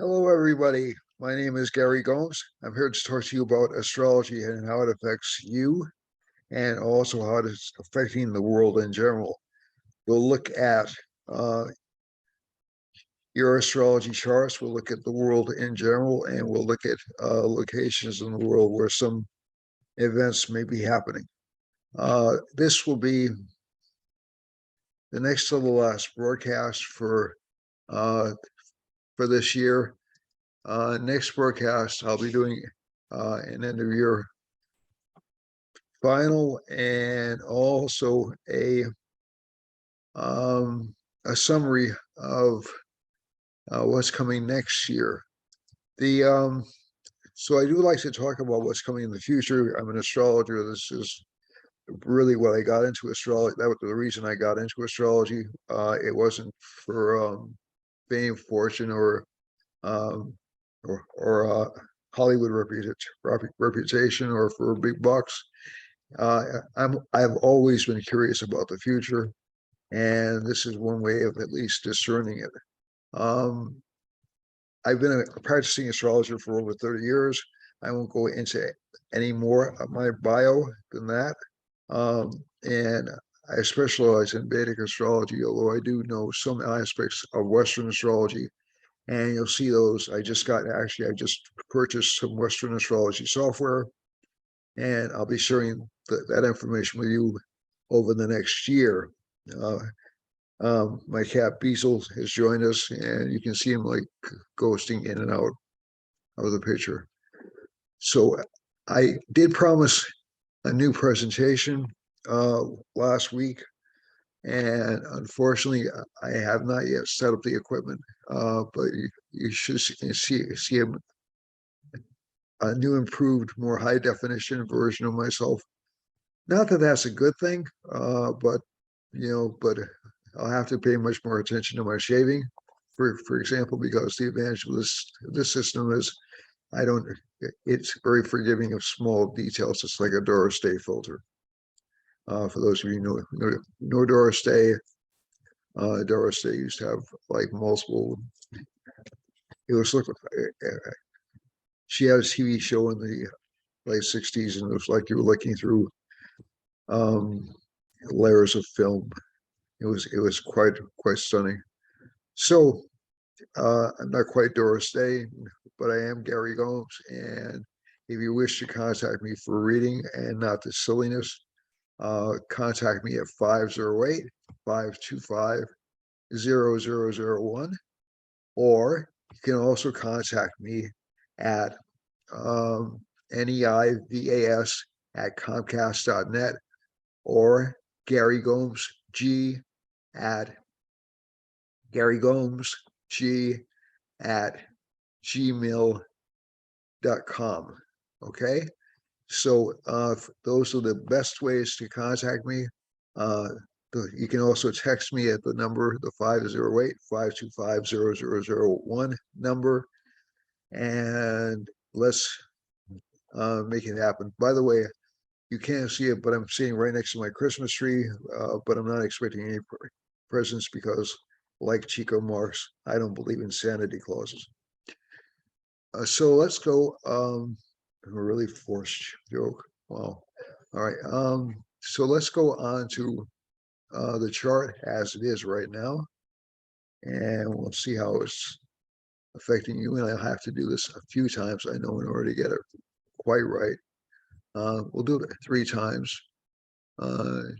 Hello, everybody. My name is Gary Gomes. I'm here to talk to you about astrology and how it affects you and also how it's affecting the world in general. We'll look at uh, your astrology charts, we'll look at the world in general, and we'll look at locations in the world where some events may be happening. This will be the next to the last broadcast for this year. Next broadcast, I'll be doing an end of year final and also a summary of what's coming next year. The so I do like to talk about what's coming in the future. I'm an astrologer. This is really what I got into astrology. That was the reason I got into astrology. It wasn't for fame, fortune, um, or Hollywood reputation, or for big bucks. I've always been curious about the future, and this is one way of at least discerning it. I've been a practicing astrologer for over 30 years. I won't go into any more of my bio than that. And I specialize in Vedic astrology, although I do know some aspects of Western astrology. And you'll see those. I just purchased some Western astrology software, and I'll be sharing that information with you over the next year. My cat Beazle has joined us, and you can see him like ghosting in and out of the picture. So I did promise a new presentation last week, and unfortunately, I have not yet set up the equipment. But you should see a new, improved, more high definition version of myself. Not that that's a good thing, but I'll have to pay much more attention to my shaving, for example, because the advantage of this system is it's very forgiving of small details. It's like a Doris Day filter. For those of you who know Doris Day, Doris Day used to have like multiple. It was like she had a TV show in the late '60s, and it was like you were looking through layers of film. It was quite stunning. So I'm not quite Doris Day, but I am Gary Gomes. And if you wish to contact me for reading and not the silliness, contact me at 508-525-0001, or you can also contact me at neivas@comcast.net, or Gary Gomes G at gmail.com. Okay, so those are the best ways to contact me. You can also text me at the number, the 508-525-0001 number, and let's make it happen. By the way, you can't see it, but I'm sitting right next to my Christmas tree, but I'm not expecting any presents because, like Chico Marx, I don't believe in Santa Clauses. So let's go. A really forced joke. Wow. All right. So let's go on to the chart as it is right now, and we'll see how it's affecting you. And I'll have to do this a few times, I know, in order to get it quite right. We'll do it 3 times,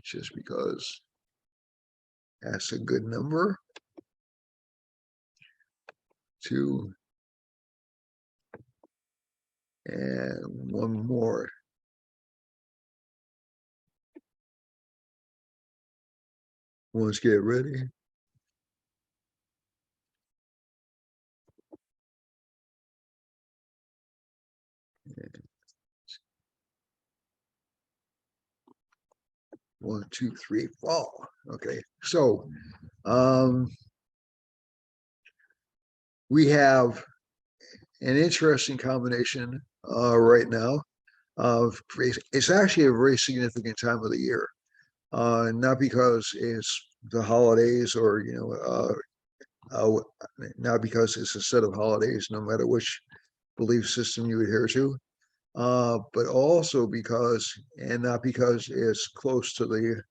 just because that's a good number. 2, and 1 more. Let's get ready. And 1, 2, 3, fall. Okay, so we have an interesting combination right now. It's actually a very significant time of the year, not because it's the holidays or not because it's a set of holidays, no matter which belief system you adhere to, but also because, and not because it's close to the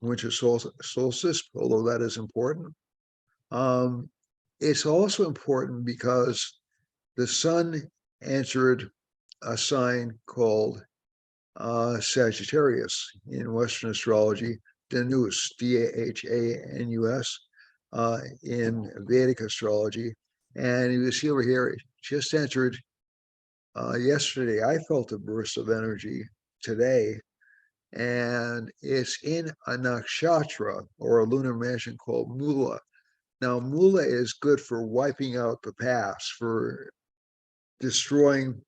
winter solstice, although that is important. It's also important because the sun entered a sign called Sagittarius in Western astrology, Danus, Dhanus, in Vedic astrology. And you see over here, it just entered yesterday. I felt a burst of energy today, and it's in a nakshatra or a lunar mansion called Mula. Now, Mula is good for wiping out the past, for destroying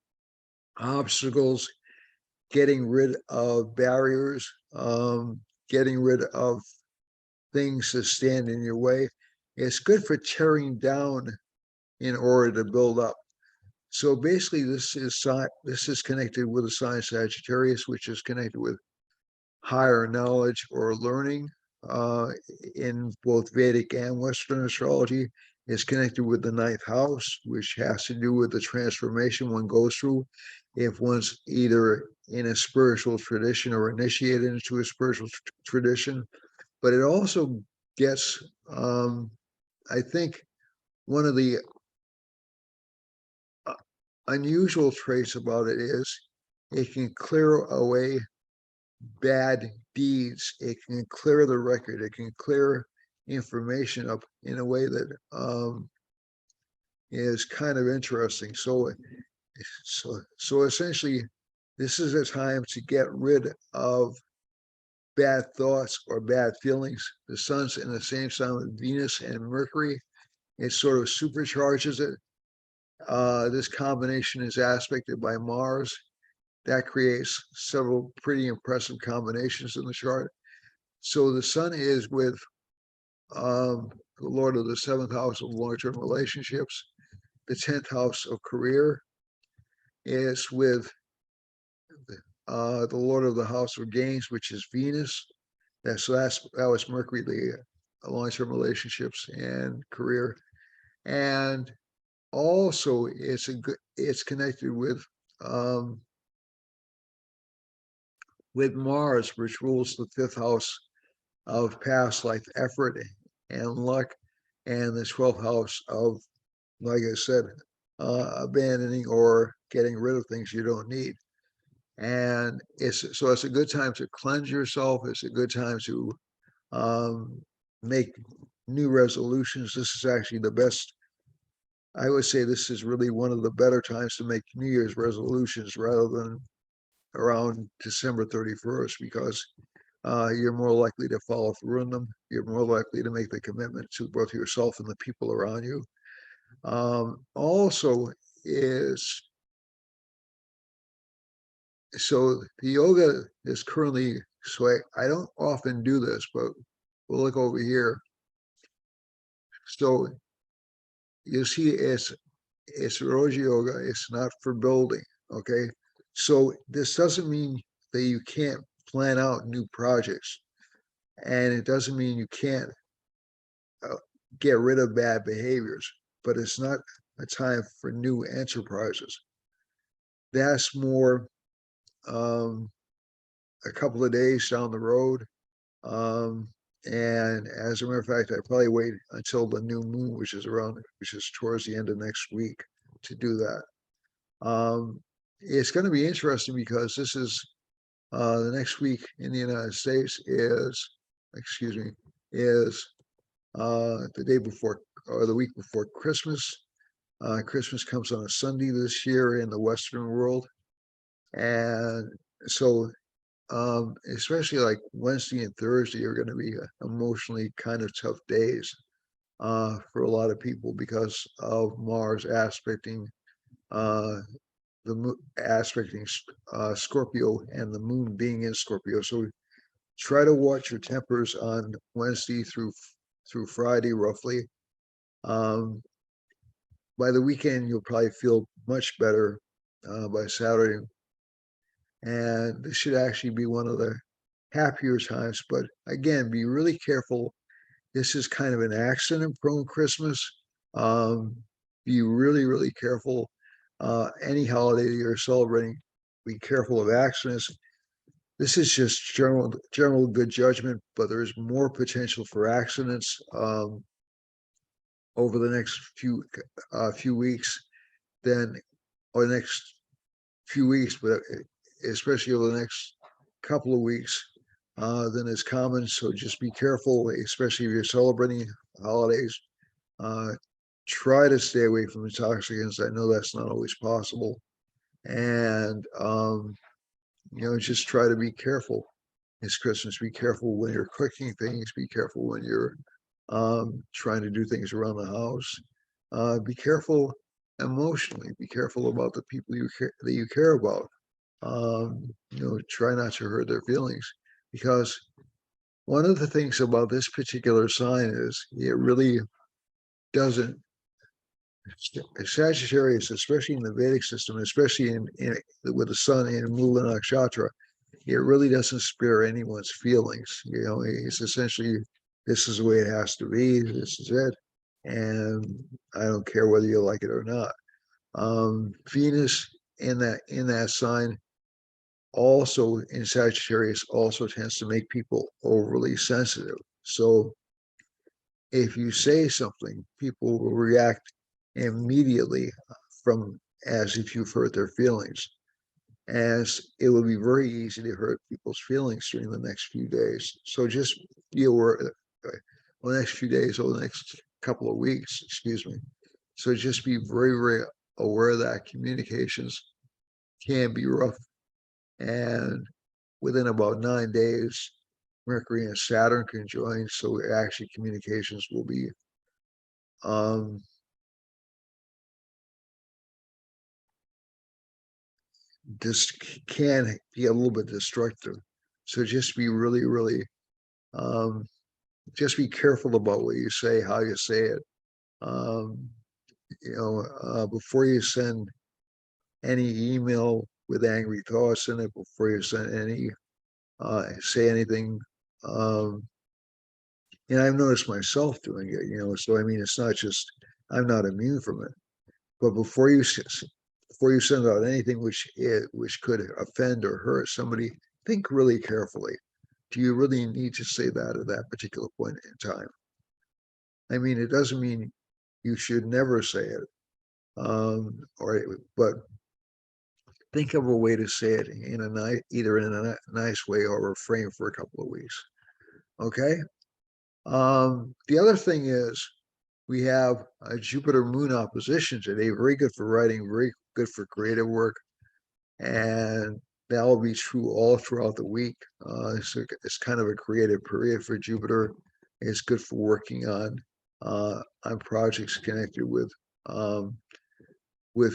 obstacles, getting rid of barriers, getting rid of things that stand in your way. It's good for tearing down in order to build up. So basically, this is connected with the sign Sagittarius, which is connected with higher knowledge or learning in both Vedic and Western astrology. Is connected with the ninth house, which has to do with the transformation one goes through if one's either in a spiritual tradition or initiated into a spiritual tradition. But it also gets, I think, one of the unusual traits about it is it can clear away bad deeds. It can clear the record. It can clear information up in a way that is kind of interesting. So essentially, this is a time to get rid of bad thoughts or bad feelings. The sun's in the same sign with Venus and Mercury. It sort of supercharges it. This combination is aspected by Mars. That creates several pretty impressive combinations in the chart. So the sun is with the Lord of the seventh house of long-term relationships. The 10th house of career is with the Lord of the house of gains, which is Venus. That was Mercury, the long-term relationships and career. And also it's connected with Mars, which rules the 5th house of past life effort and luck, and the 12th house of, like I said, abandoning or getting rid of things you don't need. And it's a good time to cleanse yourself. It's a good time to make new resolutions. This is actually the best. I would say this is really one of the better times to make New Year's resolutions rather than around December 31st, because you're more likely to follow through on them. You're more likely to make the commitment to both yourself and the people around you. Also is, so the yoga is currently, so I don't often do this, but we'll look over here. So you see it's Roji yoga, it's not for building, okay? So this doesn't mean that you can't plan out new projects, and it doesn't mean you can't get rid of bad behaviors, but it's not a time for new enterprises. That's more a couple of days down the road. And as a matter of fact, I probably wait until the new moon, which is towards the end of next week, to do that. It's going to be interesting because this is the next week in the United States is the day before or the week before Christmas. Christmas comes on a Sunday this year in the Western world. And so especially like Wednesday and Thursday are going to be emotionally kind of tough days for a lot of people because of Mars aspecting Scorpio and the moon being in Scorpio. So try to watch your tempers on Wednesday through Friday, roughly. By the weekend, you'll probably feel much better by Saturday. And this should actually be one of the happier times. But again, be really careful. This is kind of an accident-prone Christmas. Um, be really, really careful. Any holiday you're celebrating, be careful of accidents. This is just general good judgment, but there's more potential for accidents over the next few weeks than or the next few weeks, but especially over the next couple of weeks than is common. So just be careful, especially if you're celebrating holidays. Uh, try to stay away from intoxicants. I know that's not always possible, and just try to be careful. It's Christmas. Be careful when you're cooking things. Be careful when you're trying to do things around the house. Be careful emotionally. Be careful about the people that you care about. Try not to hurt their feelings, because one of the things about this particular sign is it really doesn't. Sagittarius, especially in the Vedic system, especially with the sun in Mula Nakshatra, it really doesn't spare anyone's feelings. It's essentially, this is the way it has to be. This is it, and I don't care whether you like it or not. Venus in that sign, also in Sagittarius, also tends to make people overly sensitive. So if you say something, people will react immediately from as if you've hurt their feelings. As it will be very easy to hurt people's feelings during the next few days. So just be aware, the next few days or the next couple of weeks, excuse me. So just be very, very aware that communications can be rough. And within about 9 days, Mercury and Saturn conjoin. So actually communications will be um, this can be a little bit destructive. So just be really, really, um, just be careful about what you say, how you say it. Um, before you send any email with angry thoughts in it, before you send say anything. And I've noticed myself doing it. So I mean, it's not just, I'm not immune from it. But before you send out anything which could offend or hurt somebody, think really carefully. Do you really need to say that at that particular point in time? I mean, it doesn't mean you should never say it, but think of a way to say it either in a nice way or refrain for a couple of weeks. Okay. The other thing is we have a Jupiter Moon opposition today, very good for writing, very good for creative work, and that will be true all throughout the week. So it's kind of a creative period for Jupiter. It's good for working on projects connected with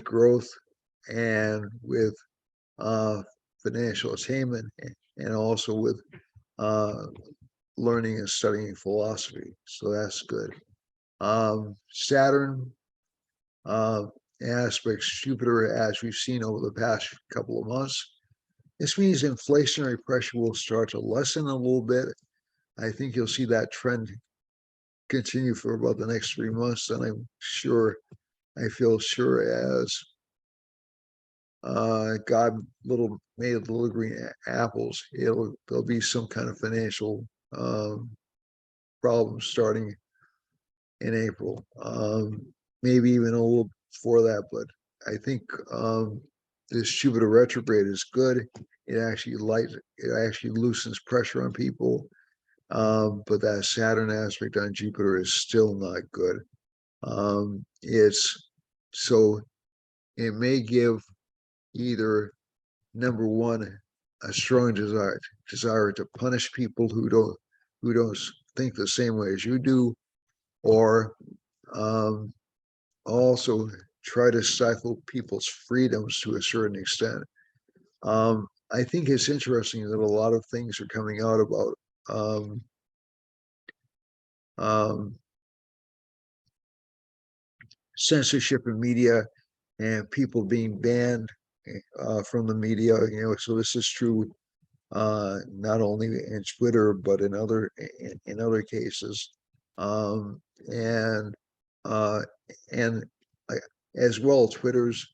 growth and with financial attainment, and also with uh, learning and studying philosophy. So that's good. Saturn uh, aspects Jupiter, as we've seen over the past couple of months. This means inflationary pressure will start to lessen a little bit. I think you'll see that trend continue for about the next 3 months, and I feel sure as God made little green apples, there'll be some kind of financial problem starting in April, maybe even a little before that. But I think this Jupiter retrograde is good. It actually loosens pressure on people. But that Saturn aspect on Jupiter is still not good. It's so it may give either number one a strong desire to punish people who don't think the same way as you do, or um, also try to stifle people's freedoms to a certain extent. I think it's interesting that a lot of things are coming out about um, um, censorship in media and people being banned from the media. So this is true not only in Twitter but in other cases. And And as well, Twitter's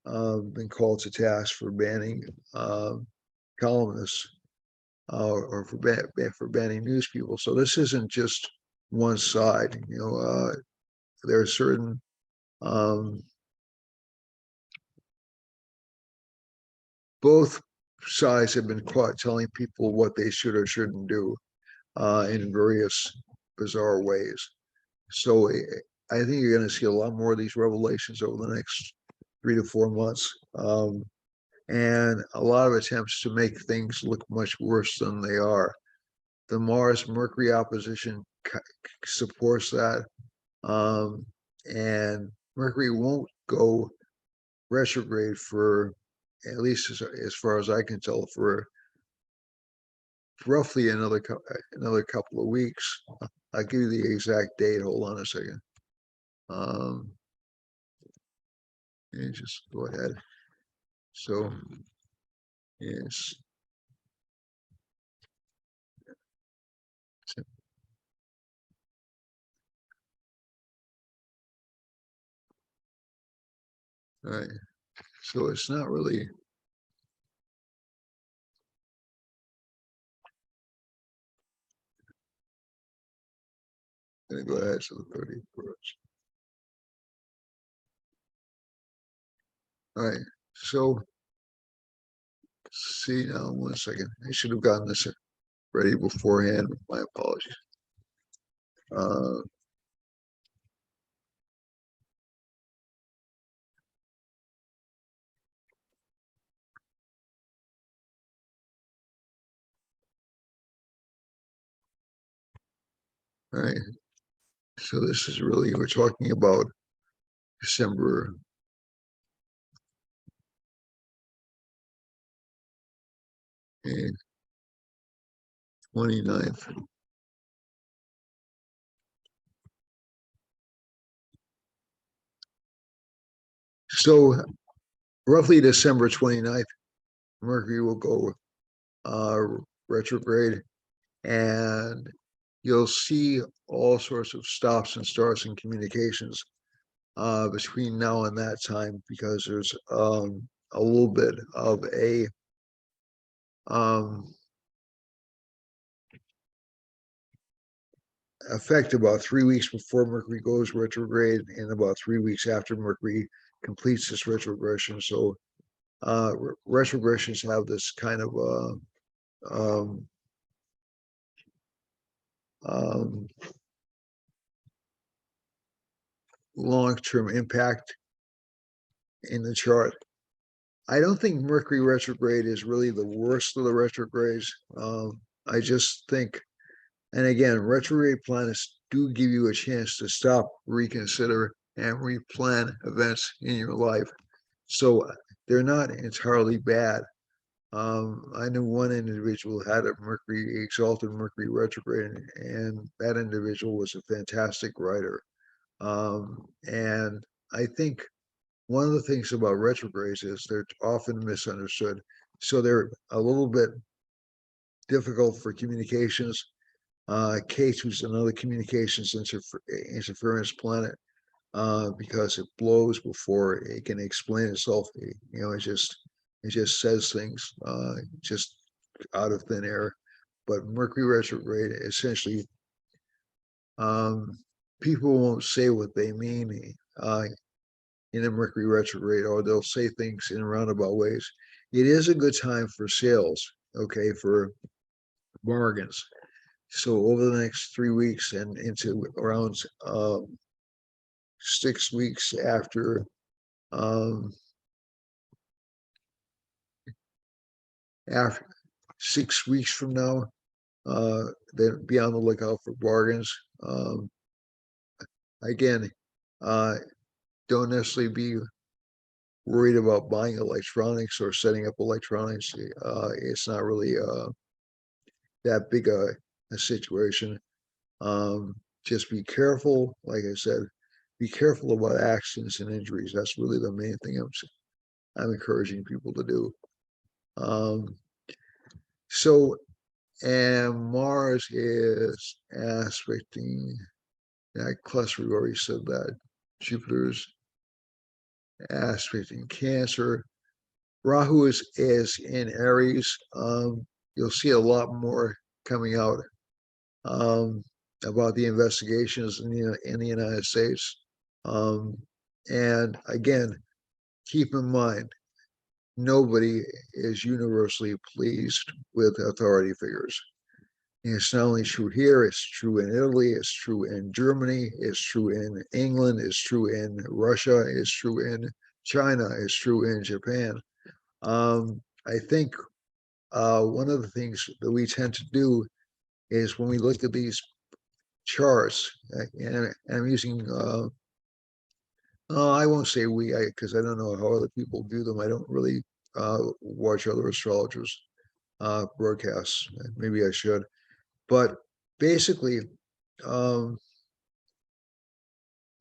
been called to task for banning columnists or for banning news people. So this isn't just one side. There are certain both sides have been caught telling people what they should or shouldn't do in various bizarre ways. So I think you're going to see a lot more of these revelations over the next 3 to 4 months, and a lot of attempts to make things look much worse than they are. The Mars-Mercury opposition supports that, and Mercury won't go retrograde for, at least as far as I can tell, for roughly another couple of weeks. I'll give you the exact date. Hold on a second. And just go ahead. So, yes. All right. So it's not really. I'm going to go ahead to the 31st. All right. So, see now, 1 second. I should have gotten this ready beforehand. My apologies. All right. So this is really, we're talking about December 29th. So roughly December 29th, Mercury will go retrograde, and you'll see all sorts of stops and starts in communications between now and that time, because there's a little bit of a effect about 3 weeks before Mercury goes retrograde, and about 3 weeks after Mercury completes this retrogression. So retrogressions have this kind of long-term impact in the chart. I don't think Mercury retrograde is really the worst of the retrogrades. I just think, and again, retrograde planets do give you a chance to stop, reconsider, and replan events in your life. So they're not entirely bad. I knew one individual had a Mercury exalted Mercury retrograde, and that individual was a fantastic writer. And I think one of the things about retrogrades is they're often misunderstood. So they're a little bit difficult for communications. K2 is another communications interference planet because it blows before it can explain itself. It just says things just out of thin air. But Mercury retrograde essentially, people won't say what they mean in a Mercury retrograde, or they'll say things in roundabout ways. It is a good time for sales, okay, for bargains. So over the next 3 weeks and into around 6 weeks after after 6 weeks from now, then be on the lookout for bargains. Again, don't necessarily be worried about buying electronics or setting up electronics. It's not really that big a situation. Just be careful. Like I said, be careful about accidents and injuries. That's really the main thing I'm encouraging people to do. So, and Mars is aspecting that cluster, we already said that. Jupiter's aspect in Cancer. Rahu is in Aries. You'll see a lot more coming out about the investigations in the United States. And again, keep in mind, nobody is universally pleased with authority figures. And it's not only true here, it's true in Italy, it's true in Germany, it's true in England, it's true in Russia, it's true in China, it's true in Japan. I think one of the things that we tend to do is when we look at these charts, and I'm using, I won't say we, because I don't know how other people do them. I don't really watch other astrologers broadcasts. Maybe I should. But basically,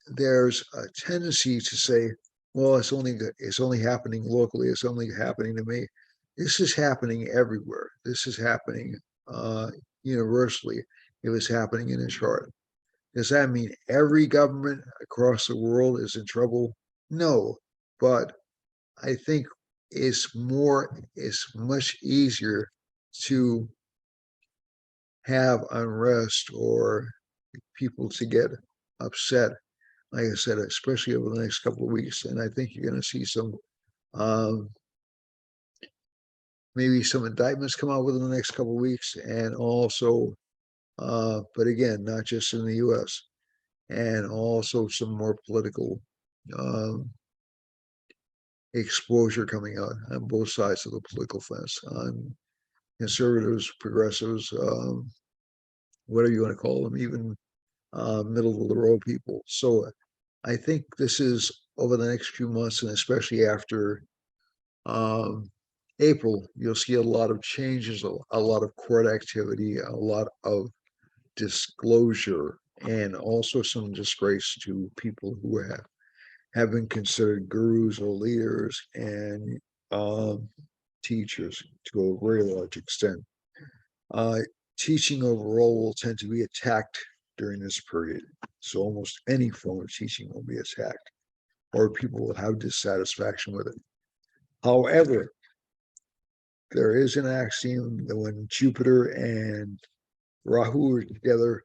there's a tendency to say, well, it's only happening locally. It's only happening to me. This is happening everywhere. This is happening universally. It was happening in a chart. Does that mean every government across the world is in trouble? No, but I think it's much easier to have unrest or people to get upset, like I said, especially over the next couple of weeks. And I think you're going to see some, maybe some indictments come out within the next couple of weeks, and also, but again, not just in the U.S., and also some more political exposure coming out on both sides of the political fence, on conservatives, progressives, whatever you want to call them, even middle of the road people. So I think this is over the next few months, and especially after April, you'll see a lot of changes, a lot of court activity, a lot of disclosure, and also some disgrace to people who have been considered gurus or leaders and teachers to a very large extent. Teaching overall will tend to be attacked during this period. So almost any form of teaching will be attacked, or people will have dissatisfaction with it. However, there is an axiom that when Jupiter and Rahu are together,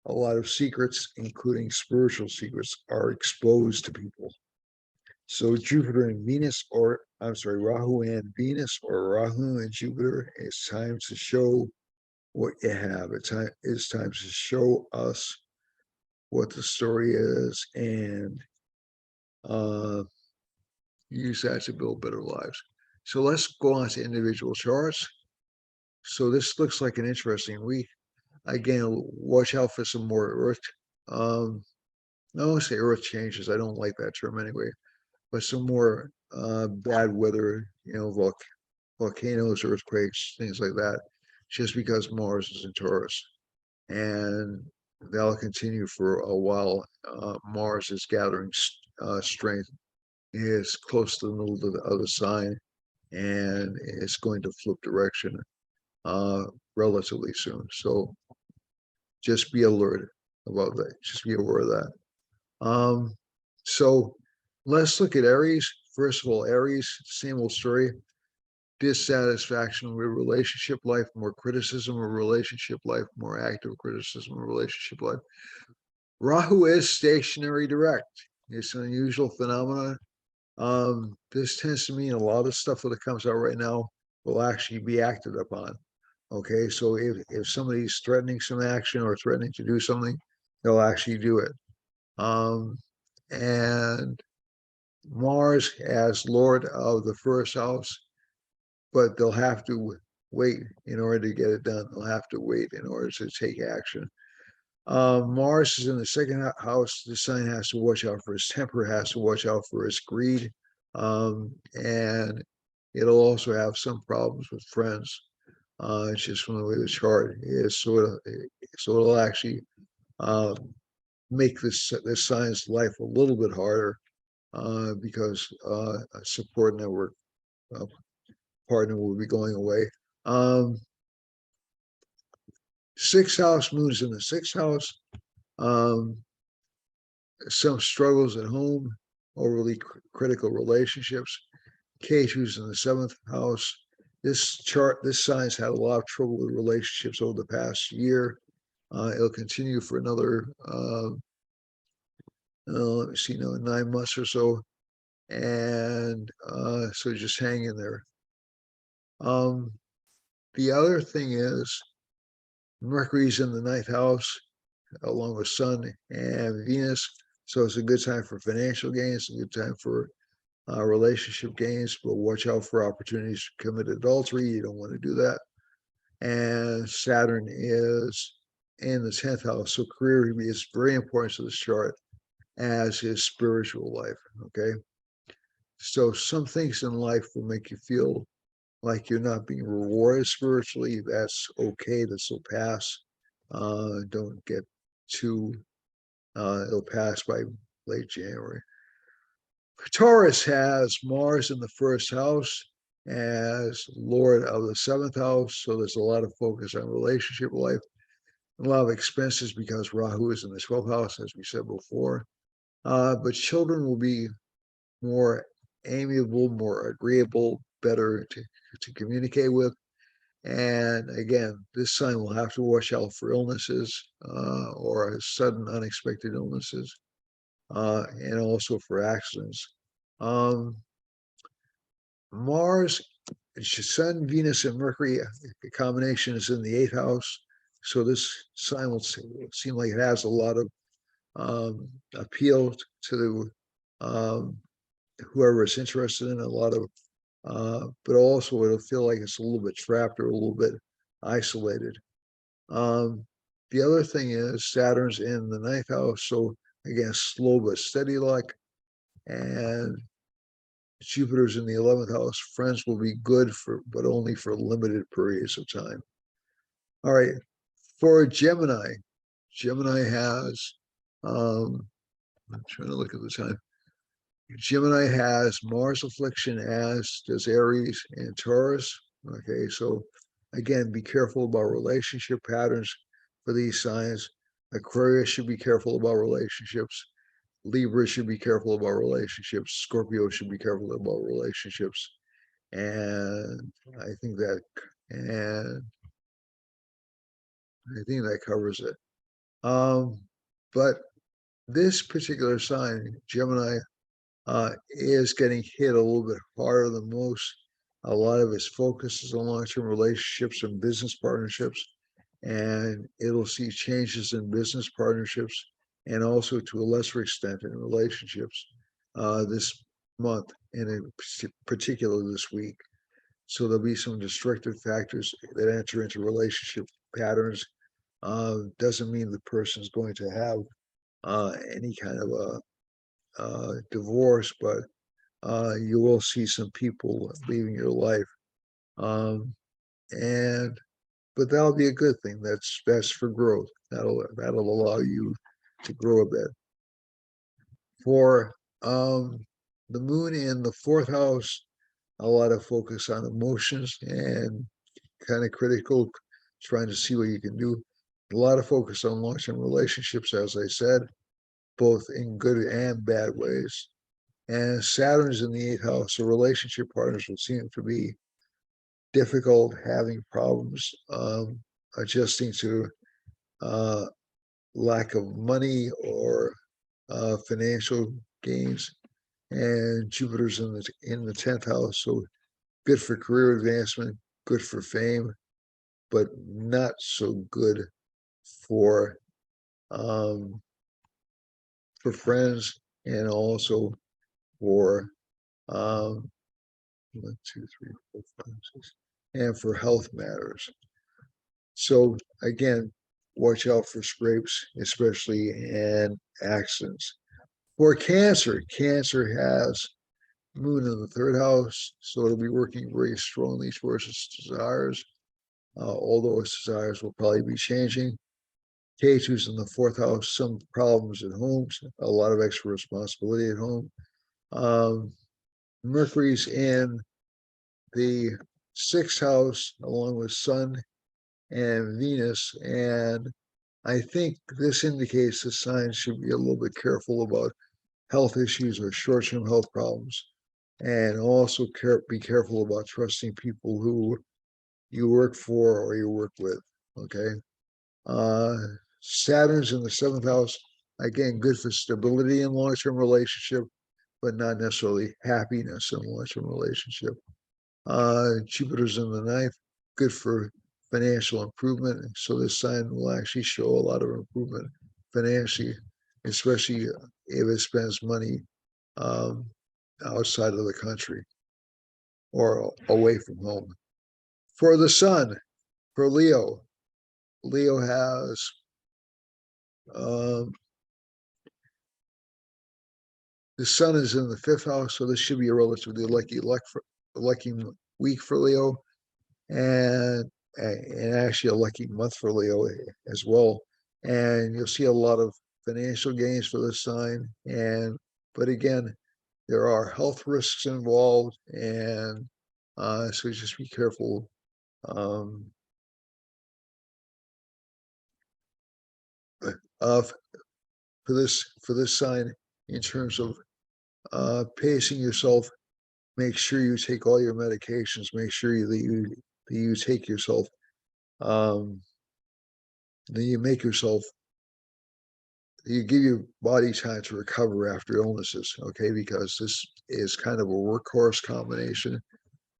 a lot of secrets, including spiritual secrets, are exposed to people. So Jupiter and Venus, or I'm sorry, Rahu and Venus, or Rahu and Jupiter, it's time to show what you have. It's time to show us what the story is, and use that to build better lives. So let's go on to individual charts. So this looks like an interesting week. Again, watch out for some more Earth. I don't say Earth changes. I don't like that term anyway. But some more bad weather, volcanoes, earthquakes, things like that, just because Mars is in Taurus. And that'll continue for a while. Mars is gathering strength. It's close to the middle of the other sign, and it's going to flip direction relatively soon. So just be alert about that. Just be aware of that. So let's look at Aries. First of all, Aries, same old story. Dissatisfaction with relationship life, more criticism of relationship life, more active criticism of relationship life. Rahu is stationary direct. It's an unusual phenomenon. This tends to mean a lot of stuff that comes out right now will actually be acted upon. Okay, so if somebody's threatening some action or threatening to do something, they'll actually do it. And Mars as Lord of the first house, but they'll have to wait in order to get it done. They'll have to wait in order to take action. Mars is in the second house. The sign has to watch out for his temper, has to watch out for his greed. And it'll also have some problems with friends. It's just from the way the chart is so it'll actually make this sign's life a little bit harder because a support network partner will be going away. Sixth house, moon's in the sixth house. some struggles at home, overly critical relationships. K2's in the seventh house. This sign's had a lot of trouble with relationships over the past year. It'll continue for another, let me see, 9 months or so. And so just hang in there. The other thing is Mercury's in the ninth house, along with Sun and Venus. So it's a good time for financial gains, a good time for relationship gains, but watch out for opportunities to commit adultery. You don't want to do that. And Saturn is in the 10th house. So career is very important to this chart, as is spiritual life. Okay. So some things in life will make you feel like you're not being rewarded spiritually. That's okay. This will pass. Don't get too, it'll pass by late January. Taurus has Mars in the first house as Lord of the seventh house. So there's a lot of focus on relationship life, a lot of expenses because Rahu is in the 12th house, as we said before. But children will be more amiable, more agreeable, better to communicate with. And again, this sign will have to watch out for illnesses or sudden unexpected illnesses, and also for accidents. Mars, Sun, Venus, and Mercury, the combination is in the 8th house. So this sign will seem like it has a lot of appeal to the whoever is interested in a lot of, but also it'll feel like it's a little bit trapped or a little bit isolated. The other thing is Saturn's in the 9th house, so again, slow but steady luck. And Jupiter's in the 11th house. Friends will be good but only for limited periods of time. All right, for Gemini, Gemini has, I'm trying to look at the time. Gemini has Mars affliction, as does Aries and Taurus. Okay, so again, be careful about relationship patterns for these signs. Aquarius should be careful about relationships. Libra should be careful about relationships. Scorpio should be careful about relationships. And I think that covers it. But this particular sign, Gemini, is getting hit a little bit harder than most. A lot of its focus is on long-term relationships and business partnerships, and it'll see changes in business partnerships and also to a lesser extent in relationships this month, and in particular this week. So there'll be some destructive factors that enter into relationship patterns. Doesn't mean the person's going to have any kind of a divorce, but you will see some people leaving your life. But that'll be a good thing. That's best for growth. That'll allow you to grow a bit. For the moon in the 4th house, a lot of focus on emotions and kind of critical, trying to see what you can do. A lot of focus on long-term relationships, as I said, both in good and bad ways. And Saturn's in the 8th house, so relationship partners will seem to be difficult, having problems adjusting to lack of money or financial gains. And Jupiter's in the 10th house, so good for career advancement, good for fame, but not so good for friends and also for 1, 2, 3, 4, 5, 6, and for health matters. So again, watch out for scrapes, especially in accidents. For Cancer, Cancer has Moon in the 3rd house, so it'll be working very strongly towards its desires, although its desires will probably be changing. K2's in the 4th house, some problems at home, a lot of extra responsibility at home. Mercury's in the 6th house, along with Sun and Venus, and I think this indicates the signs should be a little bit careful about health issues or short-term health problems, and also be careful about trusting people who you work for or you work with. Okay. Uh, Saturn's in the seventh house. Again, good for stability in long-term relationship, but not necessarily happiness in long-term relationship. Jupiter's in the ninth, good for financial improvement. So this sign will actually show a lot of improvement financially, especially if it spends money um, outside of the country or away from home. For the sun, for Leo, Leo has um, the sun is in the fifth house, so this should be a relatively lucky week for Leo, and actually a lucky month for Leo as well. And you'll see a lot of financial gains for this sign. But again, there are health risks involved, and so just be careful. Um, of for this sign in terms of pacing yourself. Make sure you take all your medications. Make sure that you take yourself. That you make yourself. You give your body time to recover after illnesses. Okay, because this is kind of a workhorse combination,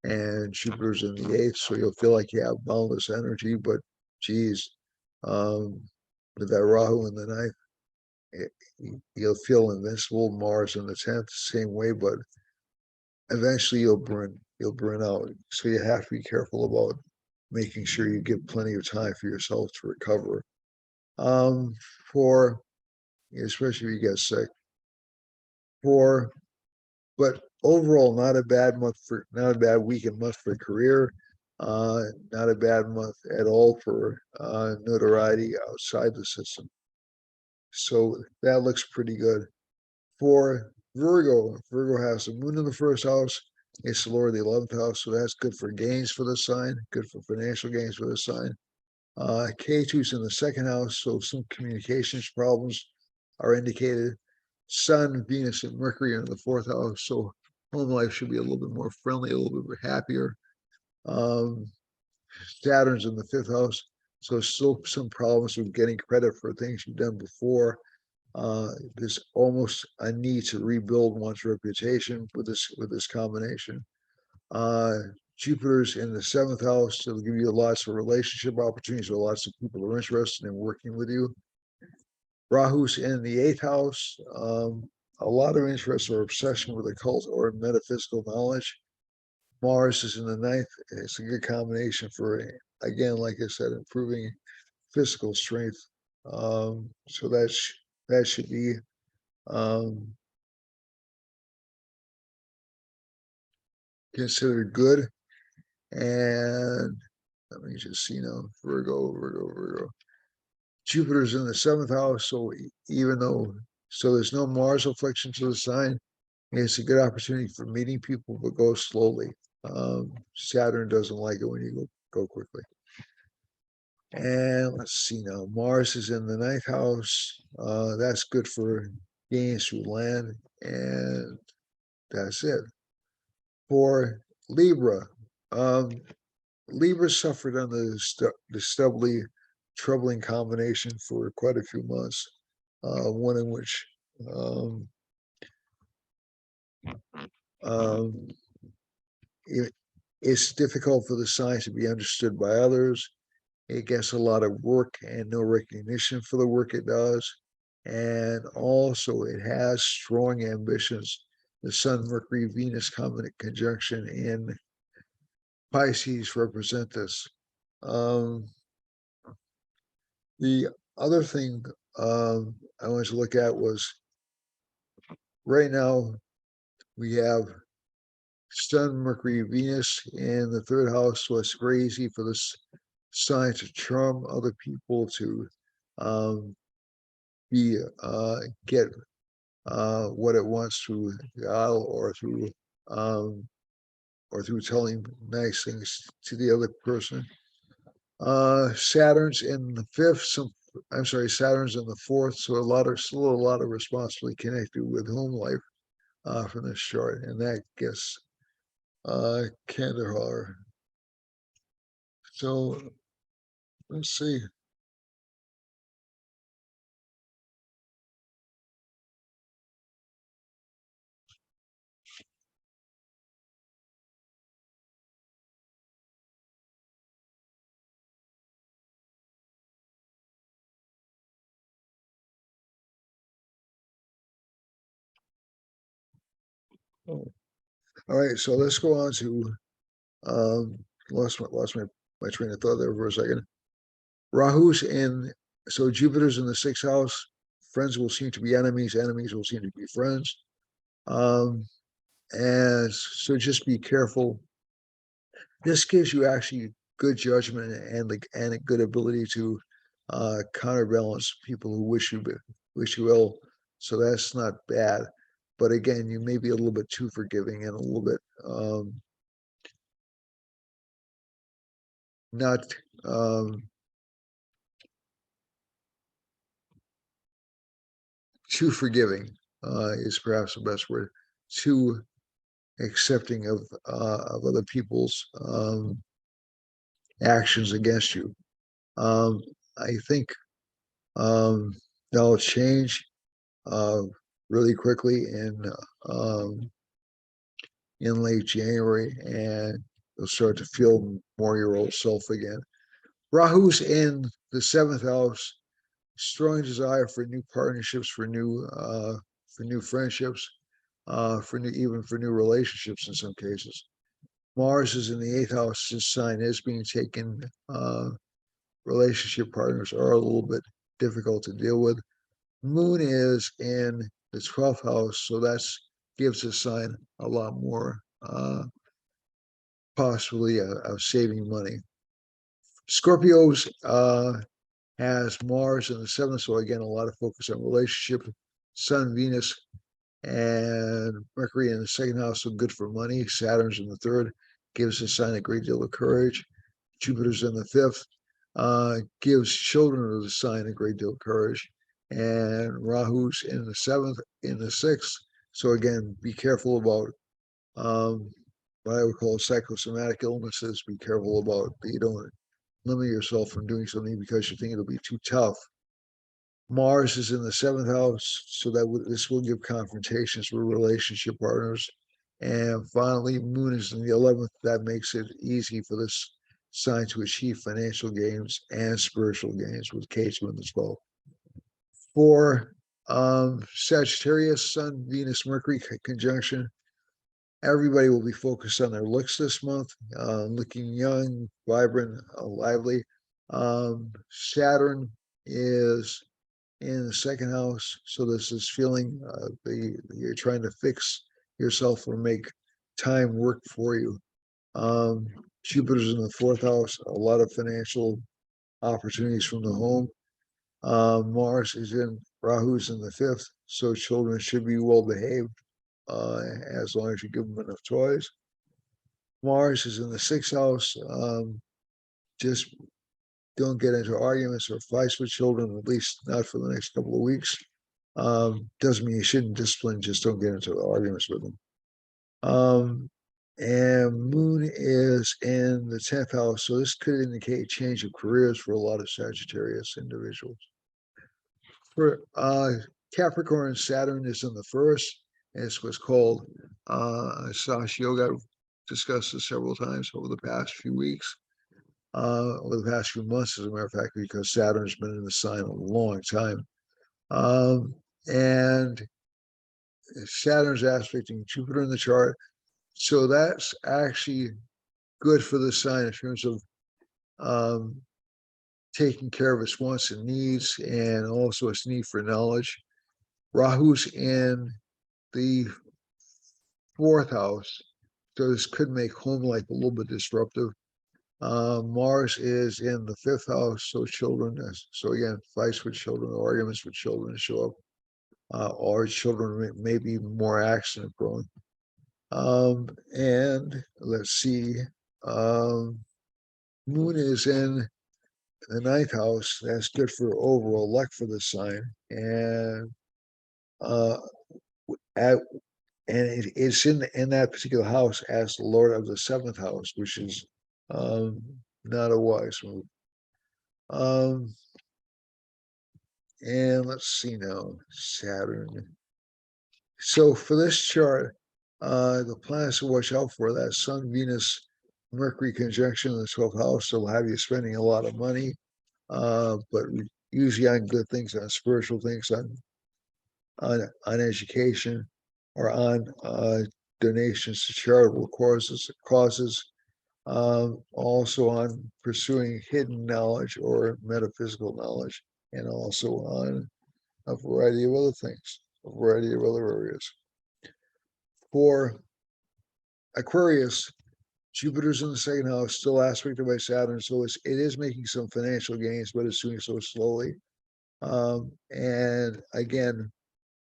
and Jupiter's in the eighth, so you'll feel like you have boundless energy. But geez, um, with that Rahu in the ninth, you'll feel invincible. Mars in the 10th, same way, but eventually you'll burn out. So you have to be careful about making sure you give plenty of time for yourself to recover. Um, for especially if you get sick. For but overall, not a bad week and month for career. Not a bad month at all for notoriety outside the system. So that looks pretty good. For Virgo, Virgo has the moon in the first house. It's the Lord of the 11th house, so that's good for gains for the sign, good for financial gains for the sign. K2's in the second house, so some communications problems are indicated. Sun, Venus, and Mercury are in the fourth house, so home life should be a little bit more friendly, a little bit happier. Um, Saturn's in the fifth house, so still some problems with getting credit for things you've done before. There's almost a need to rebuild one's reputation with this combination. Uh, Jupiter's in the seventh house, so it'll give you lots of relationship opportunities where lots of people are interested in working with you. Rahu's in the eighth house. A lot of interest or obsession with occult or metaphysical knowledge. Mars is in the ninth. It's a good combination for, again, like I said, improving physical strength. So that should be um, considered good. And let me just see now, Virgo. Jupiter's in the seventh house, so there's no Mars affliction to the sign. It's a good opportunity for meeting people, but go slowly. Saturn doesn't like it when you go quickly. And let's see now, Mars is in the ninth house. That's good for gains through land, and that's it. For Libra, Libra suffered under the doubly troubling combination for quite a few months, one in which um, um, it's difficult for the sign to be understood by others. It gets a lot of work and no recognition for the work it does. And also, it has strong ambitions. The Sun, Mercury, Venus conjunction in Pisces represent this. Um, the other thing I wanted to look at was right now we have Sun, Mercury, Venus in the third house, so it's very easy for this sign to charm other people to um, be get what it wants through guile um, or through telling nice things to the other person. Saturn's in the fifth, I'm sorry, Saturn's in the fourth, so still a lot of responsibility connected with home life from this chart, and that gets Kandahar. So let's see. Oh, all right, so let's go on to um, lost my train of thought there for a second. Rahu's in, so Jupiter's in the sixth house. Friends will seem to be enemies. Enemies will seem to be friends. Um, and so just be careful. This gives you actually good judgment and a good ability to counterbalance people who wish you ill. So that's not bad. But again, you may be a little bit too forgiving and a little bit not too forgiving is perhaps the best word. Too accepting of other people's actions against you. Um, I think um, that'll change uh, really quickly um, in late January, and you'll start to feel more your old self again. Rahu's in the seventh house, strong desire for new partnerships, for new friendships, even for new relationships in some cases. Mars is in the eighth house. This sign is being taken. Relationship partners are a little bit difficult to deal with. Moon is in the 12th house, so that gives the sign a lot more possibility of saving money. Scorpios has Mars in the seventh, so again, a lot of focus on relationship. Sun, Venus, and Mercury in the second house, so good for money. Saturn's in the third, gives the sign a great deal of courage. Jupiter's in the fifth, gives children of the sign a great deal of courage. And Rahu's in the seventh, in the sixth. So again, be careful about what I would call psychosomatic illnesses. Be careful about that you don't limit yourself from doing something because you think it'll be too tough. Mars is in the seventh house, so this will give confrontations with relationship partners. And finally, Moon is in the 11th. That makes it easy for this sign to achieve financial gains and spiritual gains with K2 as well. For Sagittarius, Sun, Venus, Mercury conjunction, everybody will be focused on their looks this month, looking young, vibrant, lively. Saturn is in the second house, so this is feeling you're trying to fix yourself or make time work for you. Jupiter's in the fourth house, a lot of financial opportunities from the home. Mars is in, Rahu's in the fifth, so children should be well behaved as long as you give them enough toys. Mars is in the sixth house. Just don't get into arguments or fights with children, at least not for the next couple of weeks. Doesn't mean you shouldn't discipline, just don't get into arguments with them. And Moon is in the 10th house, so this could indicate change of careers for a lot of Sagittarius individuals. For Capricorn, Saturn is in the first, and it's what's called Sash Yoga. I've discussed this several times over the past few weeks, over the past few months, as a matter of fact, because Saturn's been in the sign a long time. And Saturn's aspecting Jupiter in the chart. So that's actually good for the sign in terms of taking care of its wants and needs, and also its need for knowledge. Rahu's in the fourth house, so this could make home life a little bit disruptive. Mars is in the fifth house, so so again, fights with children, arguments with children show up, or children may be more accident prone. And let's see, Moon is in the ninth house, that's good for overall luck for the sign. And uh at, it's in that particular house as the Lord of the seventh house, which is not a wise move. And let's see now, Saturn. So for this chart, the planets to watch out for, that Sun, Venus, Mercury conjunction in the 12th house will have you spending a lot of money, but usually on good things, on spiritual things, on education, or on donations to charitable causes, also on pursuing hidden knowledge or metaphysical knowledge, and also on a variety of other things, a variety of other areas. For Aquarius, Jupiter's in the second house, still aspected by Saturn, so it is making some financial gains, but it's doing so slowly. And again,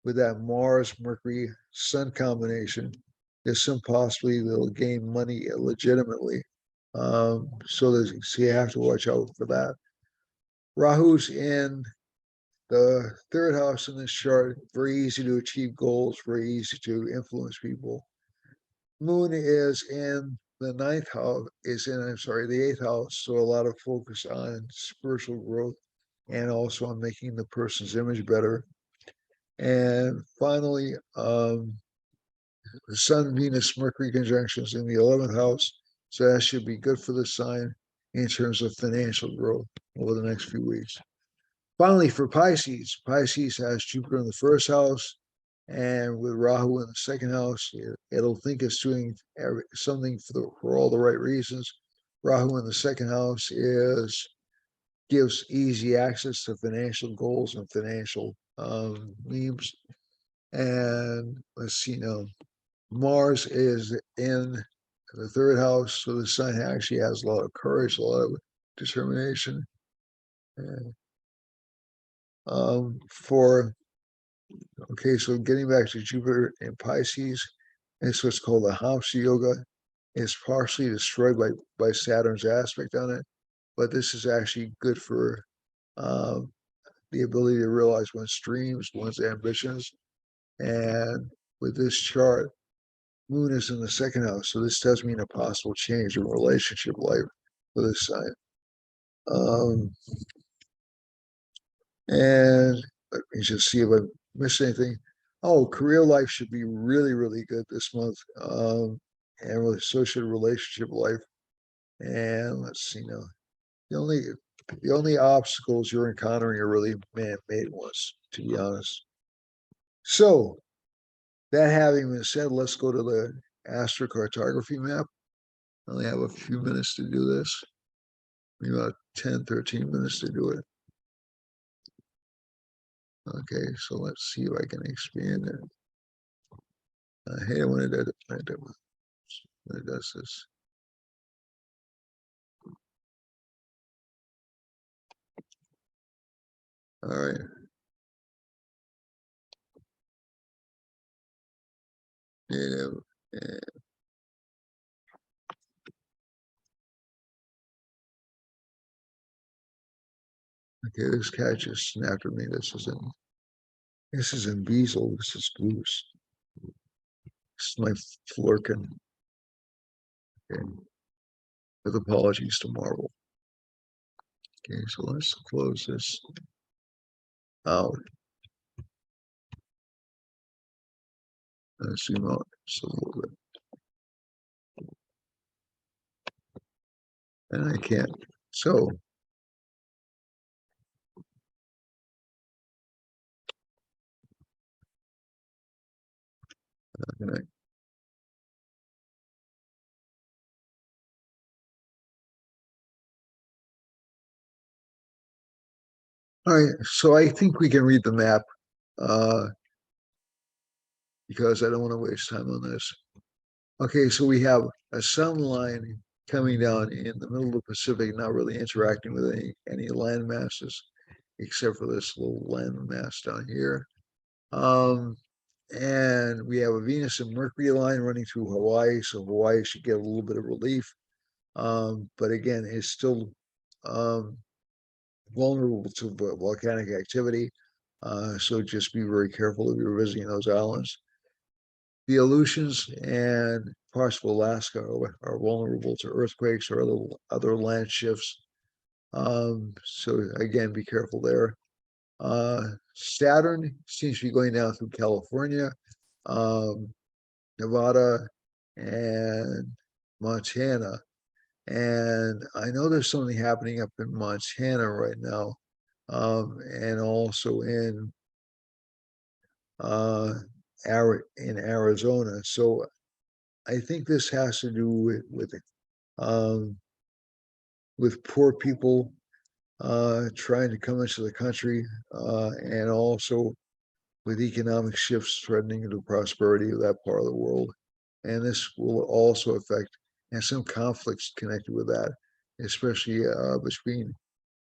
with that Mars Mercury Sun combination, there's some possibility they'll gain money illegitimately. So you have to watch out for that. Rahu's in the third house in this chart, very easy to achieve goals, very easy to influence people. Moon is in the the eighth house, so a lot of focus on spiritual growth and also on making the person's image better. And finally, the Sun, Venus, Mercury conjunctions in the 11th house, so that should be good for the sign in terms of financial growth over the next few weeks. Finally, for Pisces, Pisces has Jupiter in the first house, and with Rahu in the second house, it'll think it's doing something for all the right reasons. Rahu in the second house gives easy access to financial goals and financial means. And let's see now, Mars is in the third house, so the sun actually has a lot of courage, a lot of determination. And, so getting back to Jupiter in Pisces, it's what's called the house yoga. It's partially destroyed by Saturn's aspect on it, but this is actually good for the ability to realize one's dreams, one's ambitions. And with this chart, Moon is in the second house, so this does mean a possible change in relationship life for this sign. And let me just see if I missed anything. Oh, career life should be really, really good this month, and with associated relationship life. And let's see now. The only obstacles you're encountering are really man-made ones, to be honest. So, that having been said, let's go to the astrocartography map. I only have a few minutes to do this, maybe about 10, 13 minutes to do it. Okay, so let's see if I can expand it. I hate it when it does this. All right. Yeah. Okay, this cat just snapped at me. This is in Beazle. This is Goose. This is my Flurkin. Okay. With apologies to Marvel. Okay, so let's close this out. Let's zoom out just a little bit. And I can't. So can I? All right, so I think we can read the map because I don't want to waste time on this. Okay, so we have a sun line coming down in the middle of the Pacific, not really interacting with any land masses, except for this little land mass down here. And we have a Venus and Mercury line running through Hawaii, so Hawaii should get a little bit of relief. But again, it's still vulnerable to volcanic activity. So just be very careful if you're visiting those islands. The Aleutians and parts of Alaska are vulnerable to earthquakes or other land shifts. So again, be careful there. Saturn seems to be going down through California, Nevada, and Montana. And I know there's something happening up in Montana right now, and also in Arizona. So I think this has to do um, with poor people trying to come into the country, and also with economic shifts threatening the prosperity of that part of the world. And this will also affect, and some conflicts connected with that, especially between,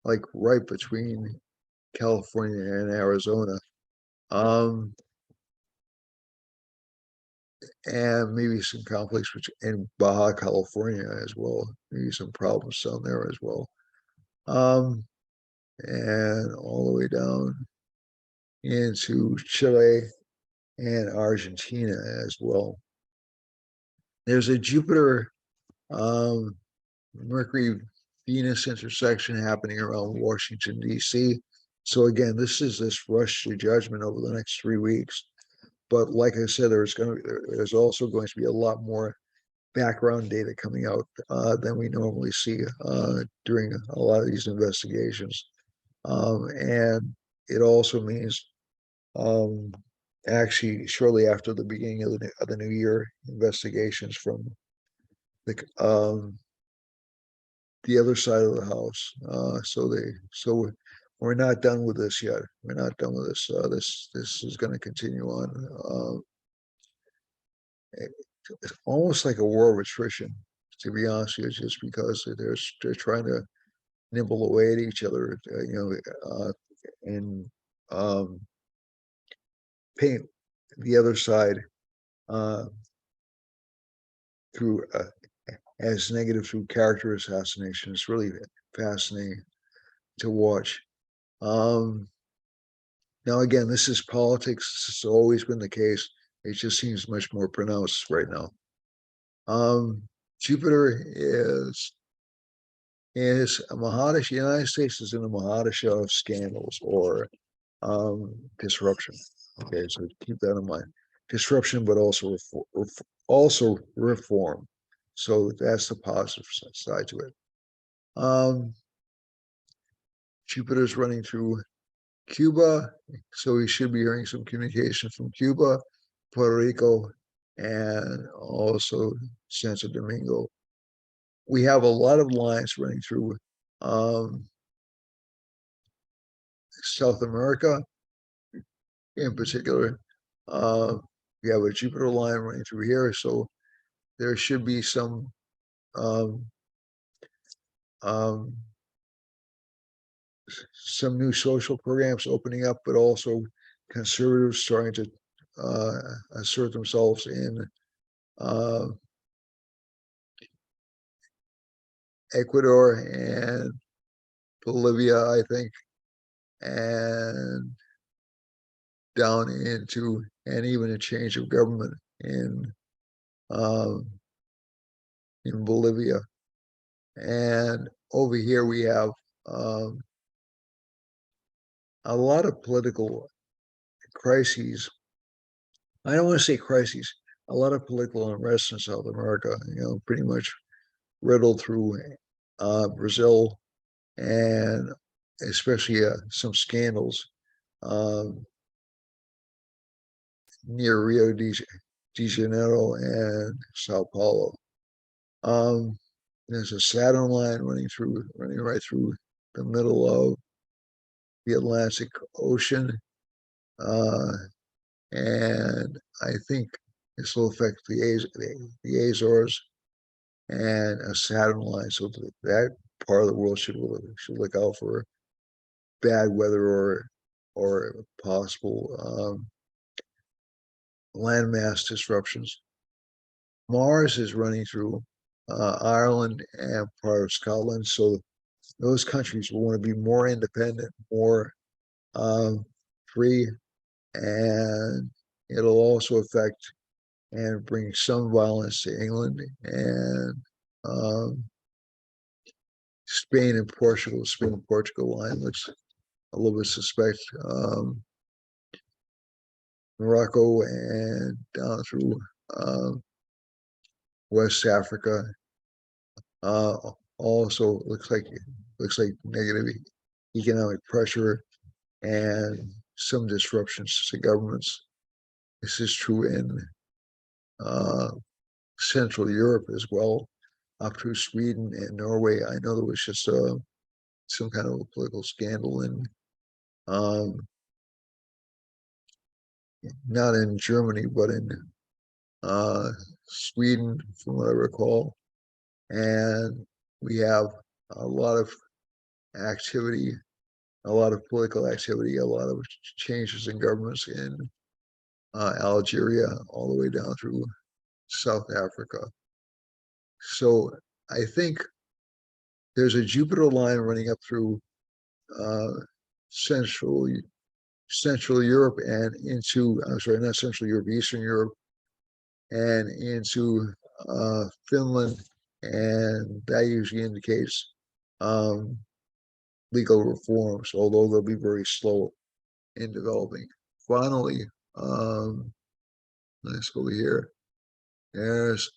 like right between California and Arizona. Um, and maybe some conflicts in Baja California as well. Maybe some problems down there as well. Um, and all the way down into Chile and Argentina as well. There's a Jupiter um, Mercury Venus intersection happening around Washington, D.C. So again, this is this rush to judgment over the next 3 weeks. But like I said, there's also going to be a lot more background data coming out than we normally see during a lot of these investigations. And it also means um, actually shortly after the beginning of the new year, investigations from the other side of the house. So we're not done with this yet. We're not done with this. This is going to continue on. It's almost like a war of attrition, to be honest with you, just because they're trying to nibble away at each other, and um, paint the other side uh, through as negative through character assassination. It's really fascinating to watch. Um, Now, again, this is politics. This has always been the case. It just seems much more pronounced right now. Um, Jupiter is a Mahadasha. The United States is in a Mahadasha of scandals or disruption. Okay, so keep that in mind. Disruption, but also reform. So that's the positive side to it. Jupiter's running through Cuba, so we should be hearing some communication from Cuba, Puerto Rico, and also Santo Domingo. We have a lot of lines running through South America, in particular. We have a Jupiter line running through here, so there should be um, um, some new social programs opening up, but also conservatives starting to assert themselves in uh, Ecuador and Bolivia, I think, and down into, and even a change of government um, in Bolivia. And over here we have um, a lot of political crises. I don't want to say crises, a lot of political unrest in South America, pretty much riddled through Brazil, and especially some scandals um, near Rio de Janeiro and Sao Paulo. There's a Saturn line running right through the middle of the Atlantic Ocean, uh, and I think this will affect the Azores and a Saturn line. So that part of the world should look out for bad weather or possible landmass disruptions. Mars is running through Ireland and part of Scotland, so those countries will want to be more independent, more free, and it'll also affect and bring some violence to England and um, Spain and Portugal. Spain and Portugal line looks a little bit suspect. Morocco and down through West Africa. Also looks like negative economic pressure and some disruptions to governments. This is true in Central Europe as well, up through Sweden and Norway. I know there was just some kind of a political scandal in not in Germany, but in Sweden, from what I recall. And we have a lot of activity, a lot of political activity, a lot of changes in governments in Algeria, all the way down through South Africa. So I think there's a Jupiter line running up through uh, Central Europe and into, I'm sorry, not Central Europe, Eastern Europe, and into Finland, and that usually indicates legal reforms, although they'll be very slow in developing. Finally, let's go here. There's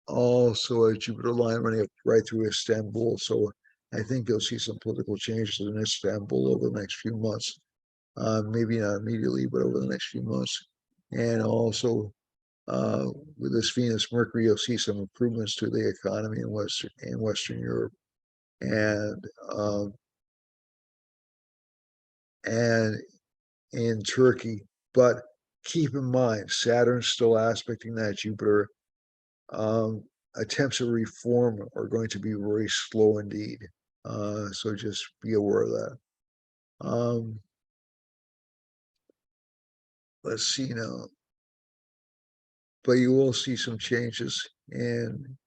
also a Jupiter line running up right through Istanbul, so I think you'll see some political changes in Istanbul over the next few months. Maybe not immediately, but over the next few months. And also, with this Venus Mercury, you'll see some improvements to the economy in Western Europe, and and in Turkey. But keep in mind, Saturn's still aspecting that Jupiter. Attempts at reform are going to be very slow indeed. So just be aware of that. Let's see now. But you will see some changes in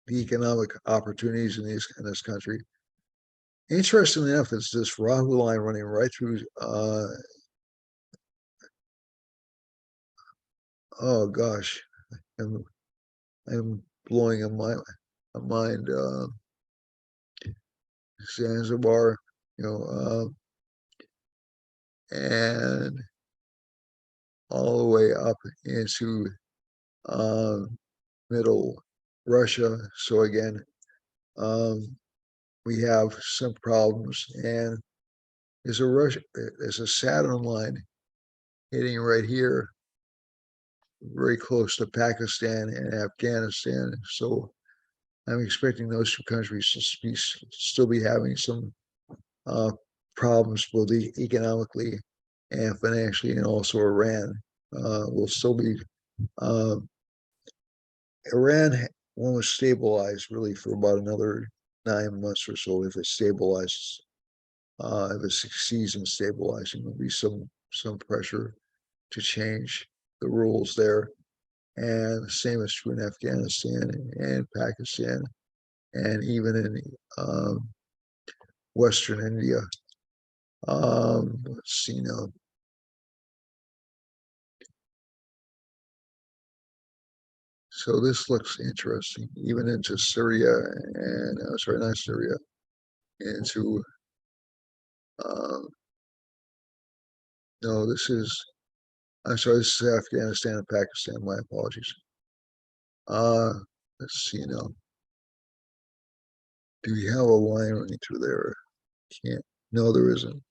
the economic opportunities in this country. Interestingly enough, it's this Rahu line running right through. Oh gosh, I'm blowing a mind. Zanzibar, and all the way up into middle Russia. So again, we have some problems, and there's a Saturn line hitting right here, very close to Pakistan and Afghanistan. So I'm expecting those two countries to still be having some problems, both economically and financially, and also Iran will still be. Iran won't stabilize really for about another 9 months or so. If it stabilizes, if it succeeds in stabilizing, there'll be some pressure to change the rules there. And the same is true in Afghanistan and Pakistan, and even in Western India. Let's see now. So this looks interesting, even into Syria and, sorry, not Syria, into, no, I'm sorry, this is Afghanistan and Pakistan, my apologies. Let's see now. Do we have a line running through there? Can't, no, there isn't.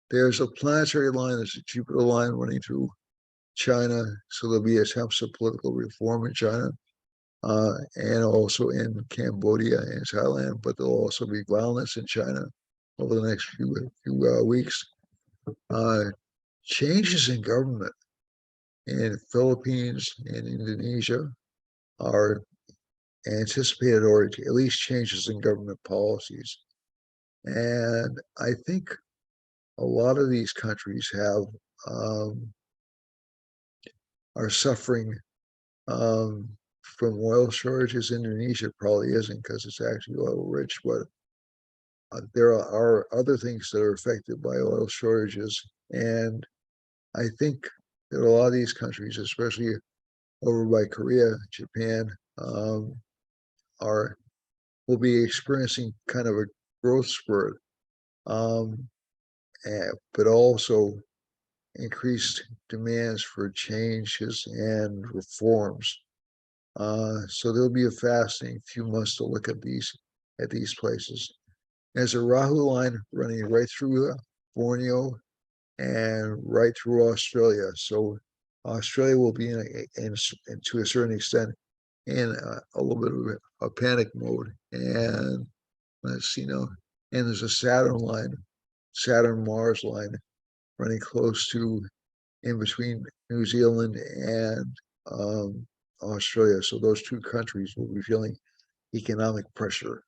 There's a planetary line, there's a Jupiter line running through China, so there'll be attempts at political reform in China, and also in Cambodia and Thailand, but there'll also be violence in China over the next few weeks. Changes in government in Philippines and Indonesia are anticipated, or at least changes in government policies. And I think a lot of these countries are suffering from oil shortages. Indonesia probably isn't because it's actually oil rich, but there are other things that are affected by oil shortages. And I think that a lot of these countries, especially over by Korea, Japan, are will be experiencing kind of a growth spurt, but also increased demands for changes and reforms. So there'll be a fascinating few months to look at these places. There's a Rahu line running right through Borneo and right through Australia. So Australia will be in to a certain extent in a little bit of a panic mode. And let's see now, and there's a Saturn line, Saturn Mars line running close to in between New Zealand and Australia. So those two countries will be feeling economic pressure.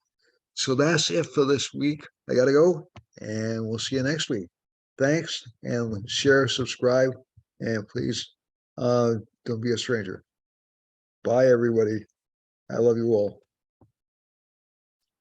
So that's it for this week. I got to go, and we'll see you next week. Thanks, and share, subscribe, and please don't be a stranger. Bye, everybody. I love you all.